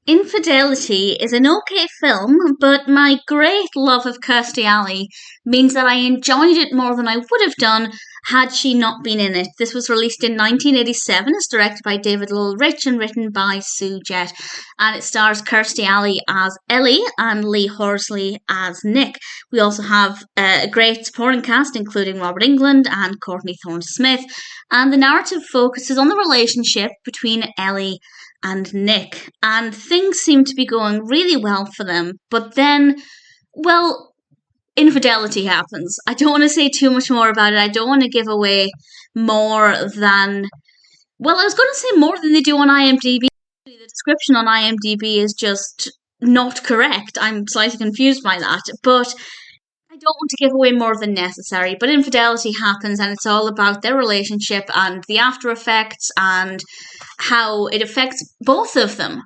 Infidelity is an okay film, but my great love of Kirstie Alley means that I enjoyed it more than I would have done had she not been in it. This was released in 1987. It's directed by David Lowell-Rich and written by Sue Jett. And it stars Kirstie Alley as Ellie and Lee Horsley as Nick. We also have a great supporting cast, including Robert Englund and Courtney Thorne-Smith. And the narrative focuses on the relationship between Ellie and Nick, and things seem to be going really well for them. But then, well, infidelity happens. I don't want to say too much more about it. I don't want to give away more than, well, I was going to say more than they do on IMDb. The description on IMDb is just not correct. I'm slightly confused by that, but I don't want to give away more than necessary. But infidelity happens, and it's all about their relationship and the after effects and how it affects both of them.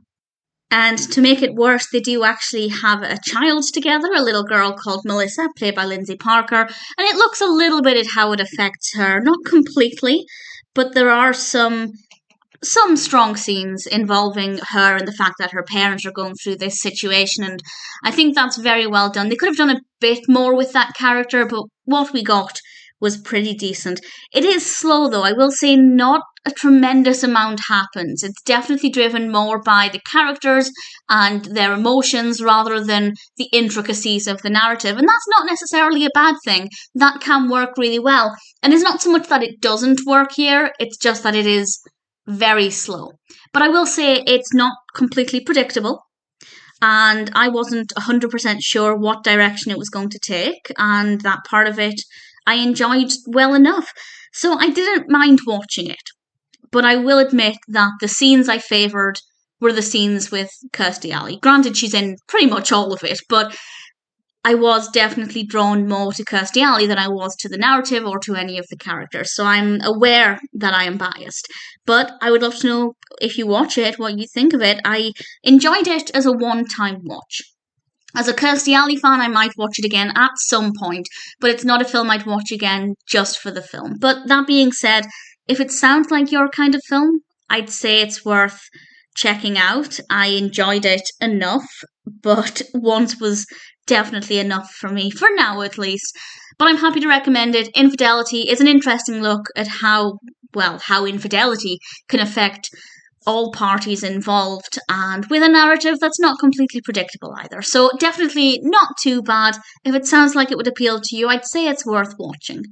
And to make it worse, they do actually have a child together, a little girl called Melissa, played by Lindsay Parker, and it looks a little bit at how it affects her. Not completely, but there are some strong scenes involving her and the fact that her parents are going through this situation, and I think that's very well done. They could have done a bit more with that character, but what we got was pretty decent. It is slow though, I will say not a tremendous amount happens. It's definitely driven more by the characters and their emotions rather than the intricacies of the narrative, and that's not necessarily a bad thing. That can work really well, and it's not so much that it doesn't work here, it's just that it is very slow. But I will say it's not completely predictable, and I wasn't 100% sure what direction it was going to take, and that part of it I enjoyed well enough. So I didn't mind watching it. But I will admit that the scenes I favoured were the scenes with Kirstie Alley. Granted, she's in pretty much all of it, but I was definitely drawn more to Kirstie Alley than I was to the narrative or to any of the characters. So I'm aware that I am biased. But I would love to know, if you watch it, what you think of it. I enjoyed it as a one-time watch. As a Kirstie Alley fan, I might watch it again at some point, but it's not a film I'd watch again just for the film. But that being said, if it sounds like your kind of film, I'd say it's worth checking out. I enjoyed it enough, but once was definitely enough for me, for now at least. But I'm happy to recommend it. Infidelity is an interesting look at how infidelity can affect all parties involved, and with a narrative that's not completely predictable either. So definitely not too bad. If it sounds like it would appeal to you, I'd say it's worth watching.